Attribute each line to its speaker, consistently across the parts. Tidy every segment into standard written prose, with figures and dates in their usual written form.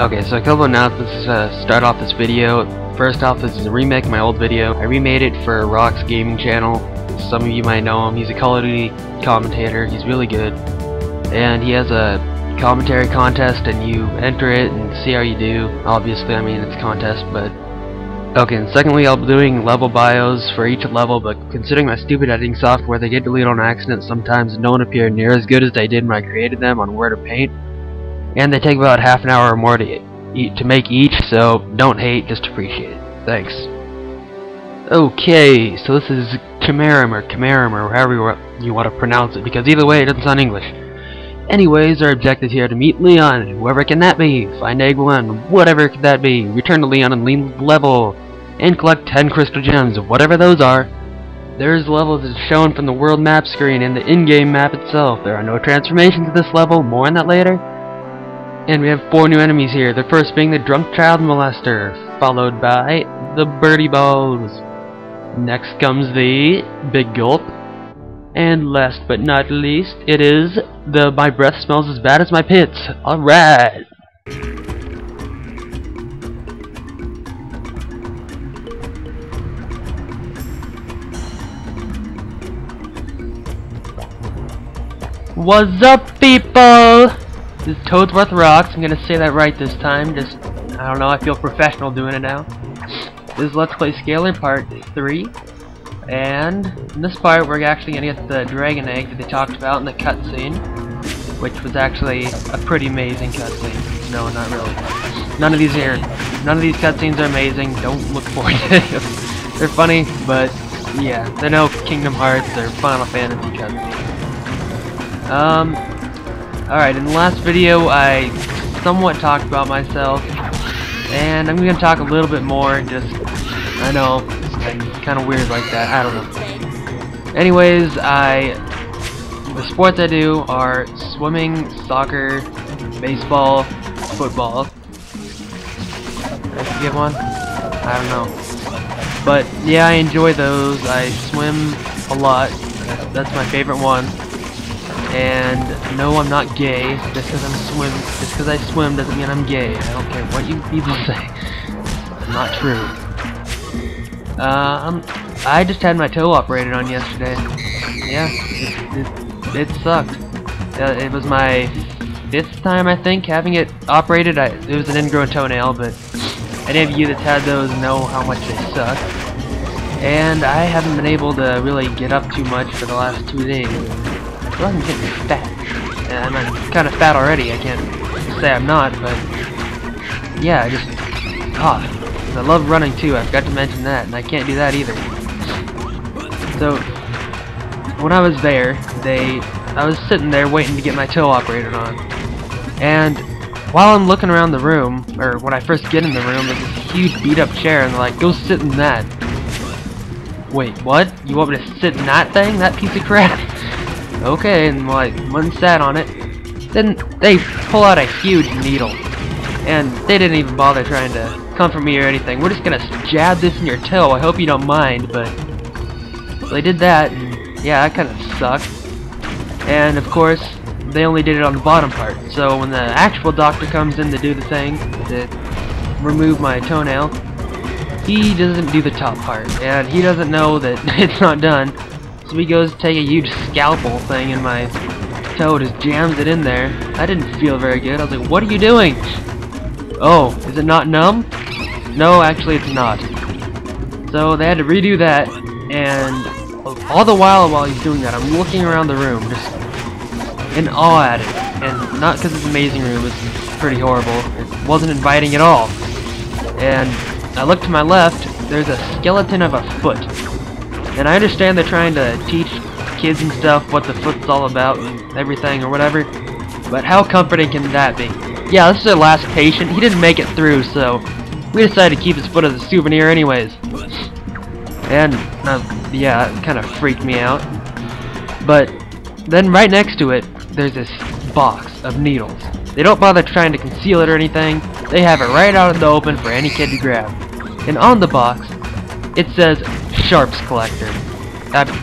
Speaker 1: Okay, so a couple announcements to start off this video. First off, this is a remake of my old video. I remade it for Rock's gaming channel. Some of you might know him. He's a Call of Duty commentator. He's really good. And he has a commentary contest, and you enter it and see how you do. Obviously, I mean, it's a contest, but... Okay, and secondly, I'll be doing level bios for each level, but considering my stupid editing software, they get deleted on accident sometimes and don't appear near as good as they did when I created them on Word or Paint. And they take about half an hour or more to make each, so don't hate, just appreciate it. Thanks. Okay, so this is Camarum or however you want to pronounce it, because either way it doesn't sound English. Anyways, our objective here to meet Leon, whoever can that be, find Egg1, whatever can that be, return to Leon and Leon's level, and collect 10 crystal gems, whatever those are. There's levels as shown from the world map screen and the in-game map itself. There are no transformations to this level, more on that later. And we have 4 new enemies here, the first being the drunk child molester, followed by the birdie balls. Next comes the big gulp. And last but not least, it is the my breath smells as bad as my pits. Alright! What's up, people? This is Toadsworth Rocks. I'm gonna say that right this time. Just, I don't know, I feel professional doing it now. This is Let's Play Scalar Part 3. And in this part, we're actually gonna get the dragon egg that they talked about in the cutscene, which was actually a pretty amazing cutscene. No, not really. None of these cutscenes are amazing. Don't look forward to them. They're funny, but yeah, they're no Kingdom Hearts or Final Fantasy cutscenes. Alright, in the last video, I somewhat talked about myself, and I'm gonna talk a little bit more. Just, I know. I'm kind of weird like that, I don't know. Anyways, the sports I do are swimming, soccer, baseball, football. Did I forget one? I don't know. But yeah, I enjoy those. I swim a lot. That's my favorite one. And no, I'm not gay. Just because I swim doesn't mean I'm gay. I don't care what you people say. It's not true. I just had my toe operated on yesterday. Yeah, it sucked. It was my 5th time, I think, having it operated. It was an ingrown toenail, but any of you that's had those know how much they suck. And I haven't been able to really get up too much for the last 2 days. I feel like I'm getting fat. And I'm kind of fat already. I can't say I'm not, but yeah, I love running too, I forgot to mention that, and I can't do that either. So, when I was there, I was sitting there waiting to get my toe operated on. And while I'm looking around the room, or when I first get in the room, there's this huge beat up chair, and they're like, go sit in that. Wait, what? You want me to sit in that thing? That piece of crap? Okay, and like, one sat on it. Then they pull out a huge needle. And they didn't even bother trying to comfort me or anything. We're just gonna jab this in your toe. I hope you don't mind, but they did that, and yeah, that kind of sucked. And of course, they only did it on the bottom part. So when the actual doctor comes in to do the thing to remove my toenail, he doesn't do the top part, and he doesn't know that it's not done. So he goes to take a huge scalpel thing in my toe, just jams it in there. I didn't feel very good. I was like, "What are you doing?" Oh, is it not numb? No, actually it's not. So they had to redo that, and all the while he's doing that, I'm looking around the room, just in awe at it. And not because it's an amazing room, it's pretty horrible. It wasn't inviting at all. And I look to my left, there's a skeleton of a foot. And I understand they're trying to teach kids and stuff what the foot's all about and everything or whatever, but how comforting can that be? Yeah, this is our last patient. He didn't make it through, so we decided to keep his foot as a souvenir anyways. And, yeah, it kind of freaked me out. But then right next to it, there's this box of needles. They don't bother trying to conceal it or anything. They have it right out in the open for any kid to grab. And on the box, it says Sharps Collector.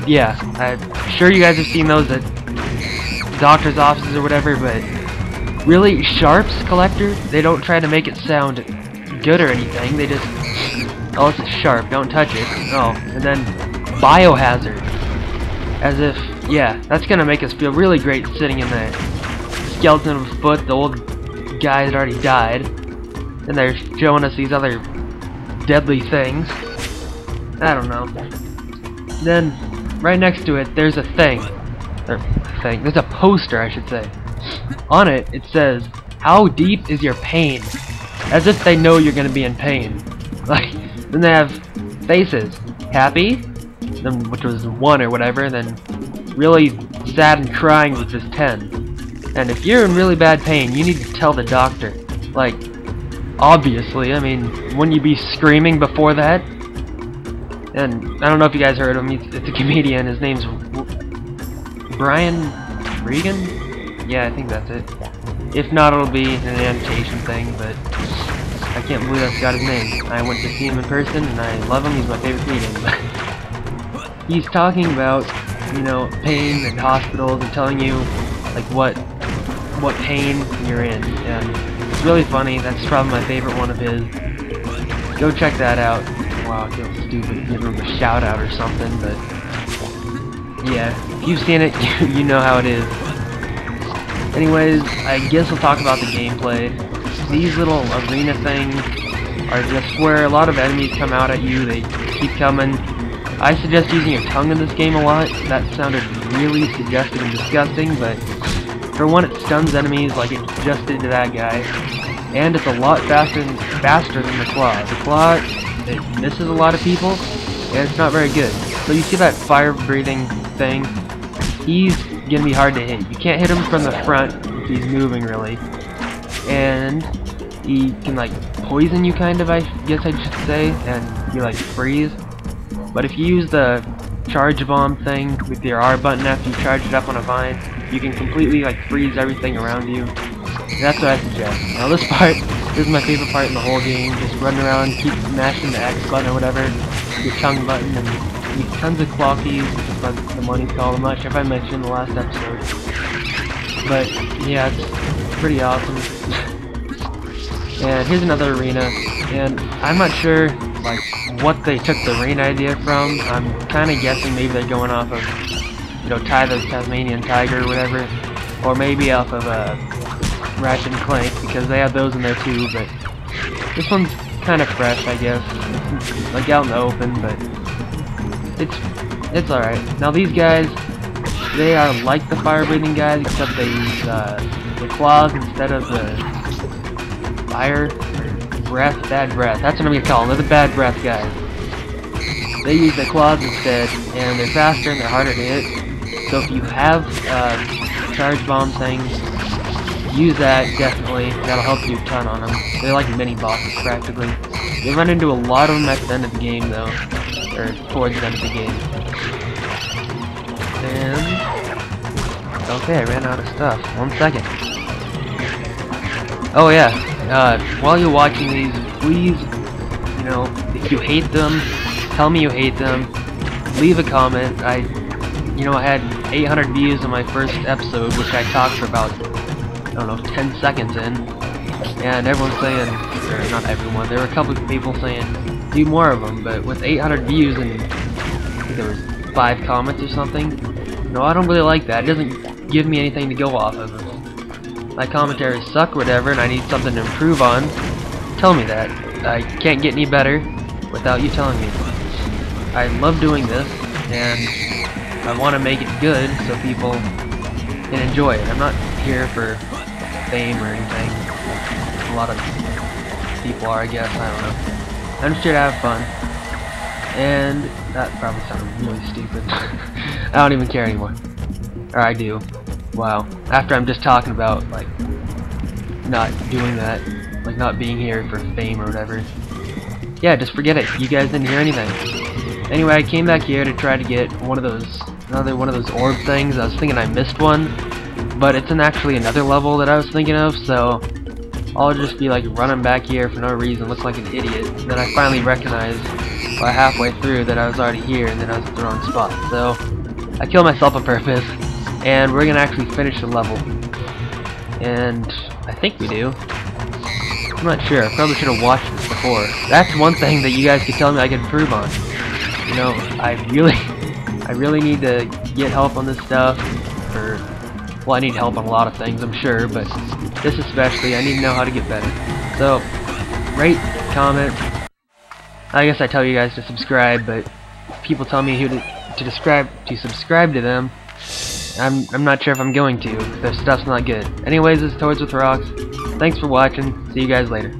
Speaker 1: Yeah, I'm sure you guys have seen those at doctor's offices or whatever, but really, Sharps Collector, they don't try to make it sound good or anything, they just, oh, it's a sharp, don't touch it. Oh, and then Biohazard. As if, yeah, that's gonna make us feel really great sitting in the skeleton of a foot, the old guy that already died. And they're showing us these other deadly things. I don't know. Then, right next to it, there's a thing. There's a poster, I should say. On it, it says, "How deep is your pain?" As if they know you're gonna be in pain. Like, then they have faces. Happy, then, which was 1 or whatever, then really sad and crying, which was 10. And if you're in really bad pain, you need to tell the doctor. Like, obviously, I mean, wouldn't you be screaming before that? And I don't know if you guys heard of him, it's a comedian, his name's Brian Regan? Yeah, I think that's it. If not, it'll be an annotation thing, but I can't believe I forgot his name. I went to see him in person, and I love him, he's my favorite comedian. He's talking about, you know, pain and hospitals and telling you, like, what pain you're in, and it's really funny. That's probably my favorite one of his. Go check that out. Wow, I feel stupid giving him a shout out or something, but yeah, if you've seen it, you know how it is. Anyways, I guess we'll talk about the gameplay. These little arena things are just where a lot of enemies come out at you. They keep coming. I suggest using your tongue in this game a lot. That sounded really suggestive and disgusting, but for one, it stuns enemies like it just did to that guy, and it's a lot faster than the claw. The claw, it misses a lot of people, and it's not very good. So you see that fire-breathing thing? He's gonna be hard to hit. You can't hit him from the front if he's moving, really. And he can, like, poison you, kind of, I guess I should say, and you, like, freeze. But if you use the charge bomb thing with your R button after you charge it up on a vine, you can completely, like, freeze everything around you. And that's what I suggest. Now this part, this is my favorite part in the whole game. Just running around, keep mashing the X button or whatever, your tongue button, and use tons of claw keys, which is what the money's called. I'm not sure if I mentioned in the last episode. But yeah, it's pretty awesome. And here's another arena, and I'm not sure, like, what they took the arena idea from. I'm kind of guessing maybe they're going off of, you know, Ty the Tasmanian Tiger or whatever, or maybe off of Ratchet and Clank, because they have those in there too. But this one's kind of fresh, I guess. It's, like, out in the open, but it's all right. Now these guys, they are like the fire-breathing guys, except they use the claws instead of the fire, breath, bad breath. That's what I'm gonna call them. They're the bad breath guys. They use the claws instead, and they're faster and they're harder to hit. So if you have charge bomb things, use that definitely. That'll help you a ton on them. They're like mini bosses practically. You run into a lot of them at the end of the game though, or towards the end of the game. And okay, I ran out of stuff. 1 second. Oh yeah. While you're watching these, please, you know, if you hate them, tell me you hate them. Leave a comment. I had 800 views on my first episode, which I talked for about, I don't know, 10 seconds in, and everyone's saying, or not everyone, there were a couple of people saying, do more of them. But with 800 views and I think there was 5 comments or something, no, I don't really like that. It doesn't give me anything to go off of. My commentaries suck or whatever, and I need something to improve on. Tell me that. I can't get any better without you telling me. I love doing this, and I want to make it good so people can enjoy it. I'm not here for fame or anything. A lot of people are, I guess. I don't know. I'm just here to have fun. And that probably sounded really stupid. I don't even care anymore. Or I do. Wow. After I'm just talking about, like, not doing that, like, not being here for fame or whatever. Yeah, just forget it. You guys didn't hear anything. Anyway, I came back here to try to get another one of those orb things. I was thinking I missed one, but it's actually another level that I was thinking of, so I'll just be, like, running back here for no reason, looks like an idiot. And then I finally recognized, about halfway through, that I was already here, and then I was at the wrong spot. So I killed myself on purpose. And we're gonna actually finish the level. And think we do. I'm not sure. I probably should have watched this before. That's one thing that you guys could tell me I could improve on. You know, I really need to get help on this stuff. Well, I need help on a lot of things, I'm sure, but this especially, I need to know how to get better. So, rate, comment. I guess I tell you guys to subscribe, but people tell me who to subscribe to them. I'm not sure if I'm going to. Their stuff's not good. Anyways, this is Toads with Rocks. Thanks for watching. See you guys later.